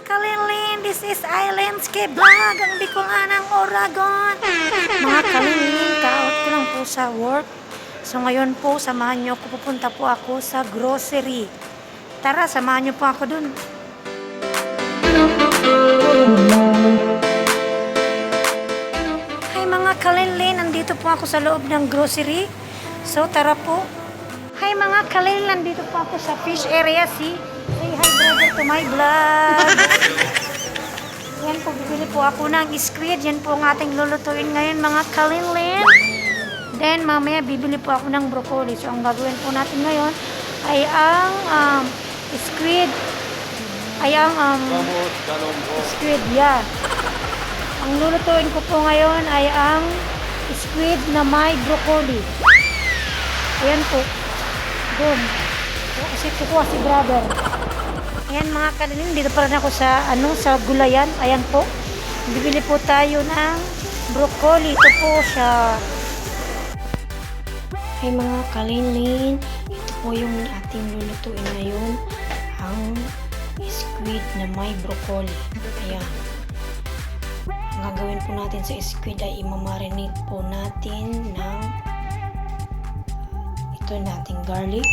kalinlin, this is Islandscape Vlog, ang Bicolanang Oragon. Mga kalinlin, ka-out ko lang po sa work. So ngayon po, samahan nyo ko, pupunta po ako sa grocery. Tara, samahan nyo po ako dun. Hi mga kalinlin, nandito po ako sa loob ng grocery. So tara po. Hi mga kalinlin, nandito po ako sa fish area. Say hi brother to my vlog. Yan po, bibili po ako ng squid. Yan po ang ating lulutuin ngayon mga kalinlin. Then mamaya bibili po ako ng broccoli. So ang gagawin po natin ngayon ay ang squid. Ay ang squid, yeah. Ang lulutuin ko po ngayon ay ang squid na may broccoli. Ayan po. Doon. Kasi kukuha si brother. Ayan mga kalinlin, dito pa rin ako sa sa gulayan. Ayan po. Bibili po tayo ng broccoli. Ito po siya. Ay mga kalinlin, ito po yung ating lulutuin ngayon, ang squid na may broccoli. Ayan. Ang gagawin po natin sa squid ay imamarinate po natin ng ito nating garlic,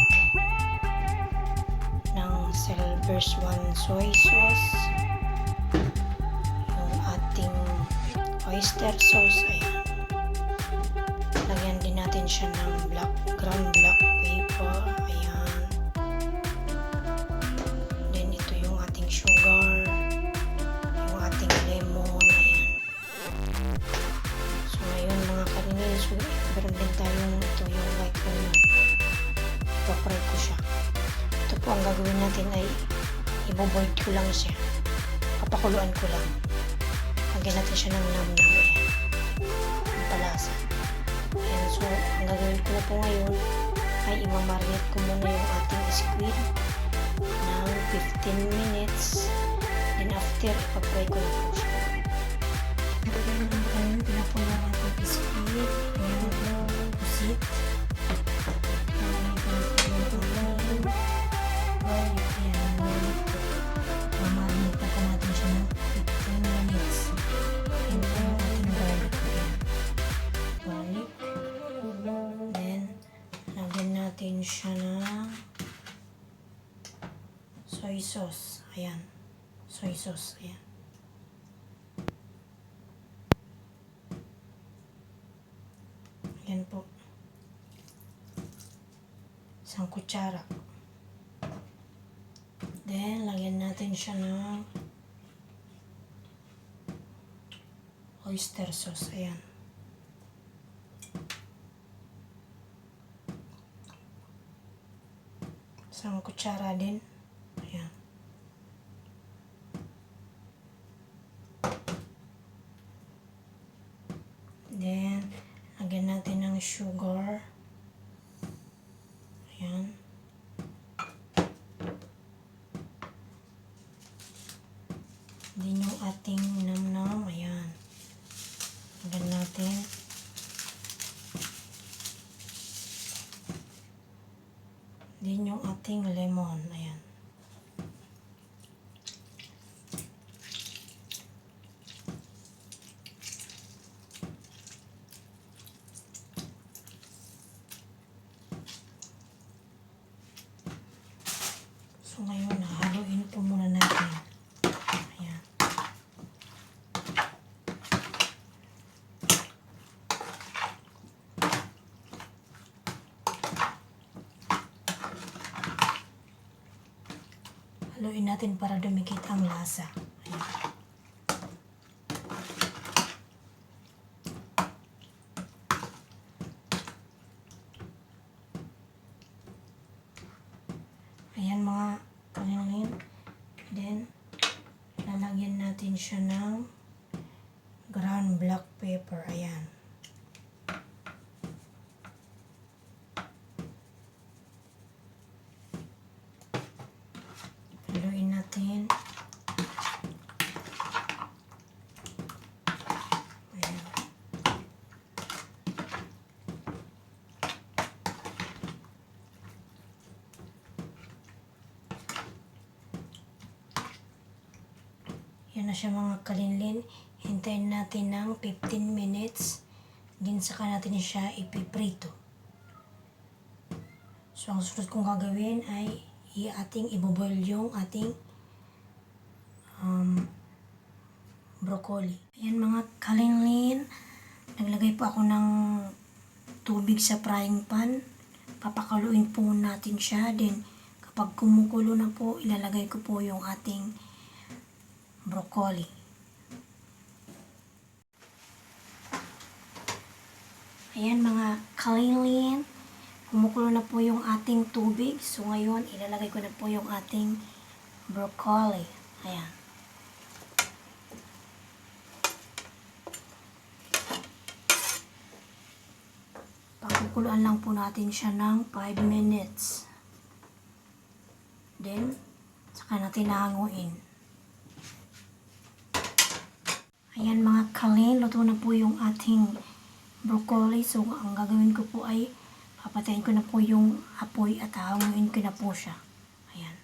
ng Silver Swan soy sauce, yung ating oyster sauce. Ayan. Lagyan din natin siya ng ground black pepper. Ayan. Then ito yung ating sugar, yung ating lemon. Ayan. So ngayon mga kalinlin, so meron din tayong ito yung white onion. Papray ko siya. Ito po ang gagawin natin ay iboboil ko lang siya. Papakuluan ko lang. Lagyan natin siya ng nam-nam. Ayan. Ang palasa. Ayan, so ang gagawin ko na po ngayon ay imamarinate ko muna yung ating squid ng 15 minutes. Then after, ipapray ko na po siya. Ngayon, pinapunan natin yung squid. Ayan, yung pusit. Mamarinate na po natin siya ng 15 minutes. Ayan po yung ating garlic. Garlic. Then, lagyan natin siya ng soy sauce. Ayan. Soy sauce. Ayan. Ayan po. Isang kutsara. Then, lagyan natin siya ng oyster sauce. Ayan. Isang kutsara din. Ayan. Then, lagyan natin ng sugar. Ayan. Din yung ating nam-nam. Ayan. Lagyan natin. Din yung ating lemon. Ayan. So ngayon, haluin po muna natin. Ayan. Haluin natin para dumikit ang lasa. Ayan. Ayan mga kalinlin. Then, lalagyan natin siya ng ground black pepper. Ayan. Haluin natin. Ayan. Yan na siya mga kalinlin. Hintayin natin ng 15 minutes. Din saka natin siya ipiprito. So ang susunod kong gagawin ay ating iboboil yung ating broccoli. Ayan mga kalinlin. Naglagay po ako ng tubig sa frying pan. Papakaluin po natin siya. Then kapag kumukulo na po, ilalagay ko po yung ating broccoli. Ayan mga kalinlin. Kumukulo na po yung ating tubig. So ngayon, ilalagay ko na po yung ating broccoli. Ayan. Pakukuluan lang po natin siya ng 5 minutes. Then, saka natin nahanguin. Ayan mga kalin, luto na po yung ating broccoli. So, ang gagawin ko po ay papatayin ko na po yung apoy at hahanguin ko na po siya. Ayan.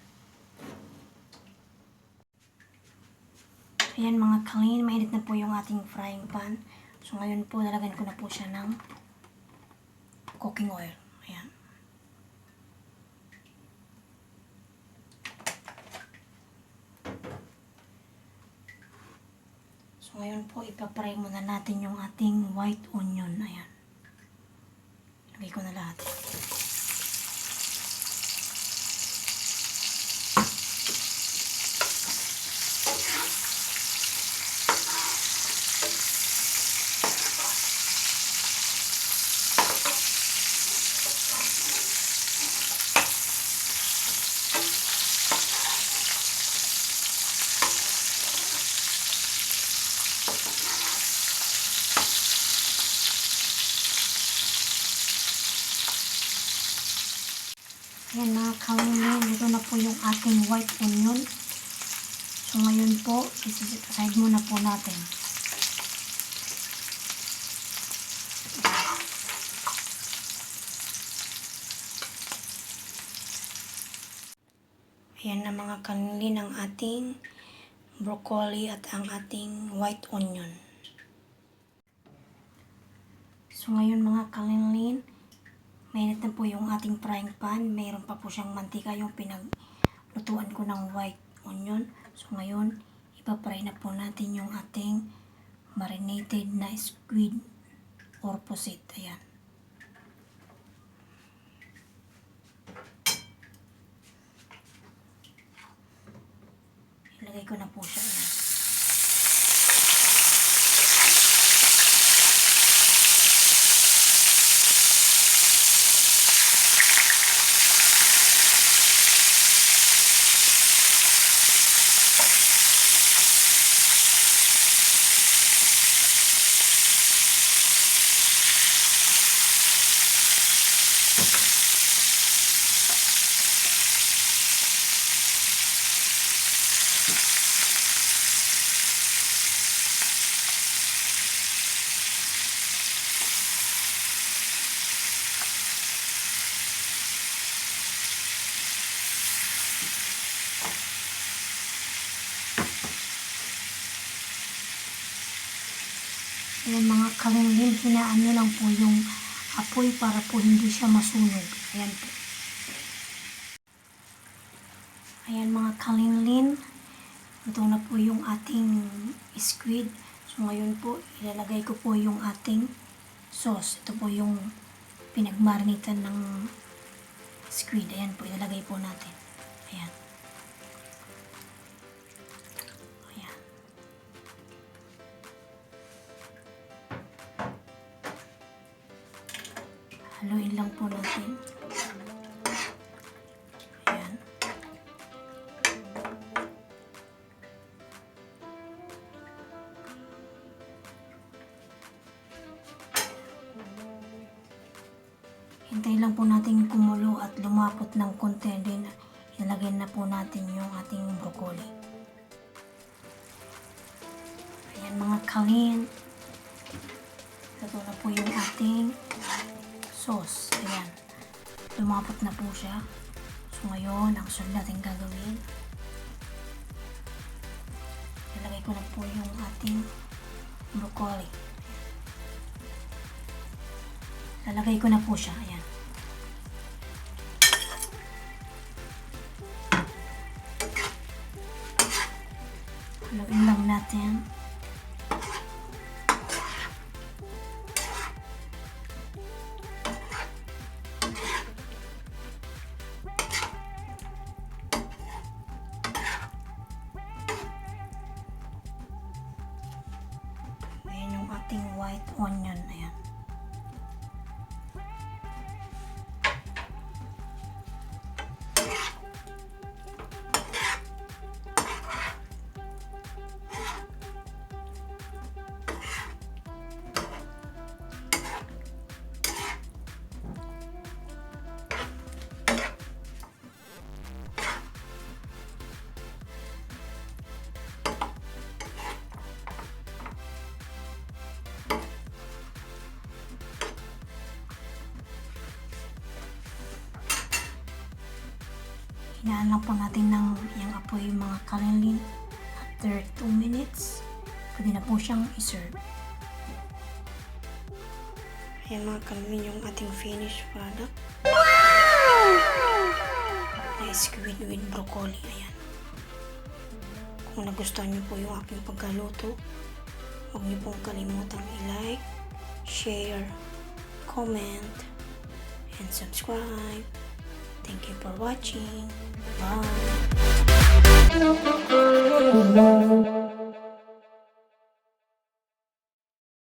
Ayan mga kalin, mainit na po yung ating frying pan. So, ngayon po, lalagyan ko na po siya ng cooking oil. Ayan. So, ngayon po, ipapray muna natin yung ating white onion. Ayan. Lagay ko na lahat. Ayan mga kalinlin, ito na po yung ating white onion. So ngayon po, isaside muna po natin. Ayan na mga kalinlin ang ating broccoli at ang ating white onion. So ngayon mga kalinlin, mainit na po yung ating frying pan. Mayroon pa po siyang mantika yung pinaglutuan ko ng white onion. So ngayon, ipapry na po natin yung ating marinated na squid or pusit. Ayan. Ilagay ko na po siya. Ayan. Ayan mga kalinlin, hinaan nyo lang po yung apoy para po hindi siya masunog. Ayan po. Ayan mga kalinlin, ito na po yung ating squid. So ngayon po, ilalagay ko po yung ating sauce. Ito po yung pinagmarinitan ng squid. Ayan po, ilalagay po natin. Ayan. Ayan. Haluin lang po natin. Ayan. Hintayin lang po natin kumulo at lumapot ng konti. Then, ilagay na po natin yung ating broccoli. Ayan mga kalin. Ito na po yung ating sauce. Ayan. Lumapot na po siya. So ngayon, ang sunod natin gagawin, ilagay Ilalagay ko na po yung ating broccoli. Lalagay ko na po siya. Ayan. Haluin lang natin. Ayan yung ating white onion. Ayan. Hinaan lang po natin ng yung apoy mga kalenlin. After 2 minutes, pwede na po siyang iserve. Ayan mga kalenlin yung ating finished product. Wow! Nice squid with broccoli. Ayan. Kung nagustuhan niyo po yung aking pagkaluto, huwag niyo pong kalimutang i-like, share, comment, and subscribe. Thank you for watching. Bye.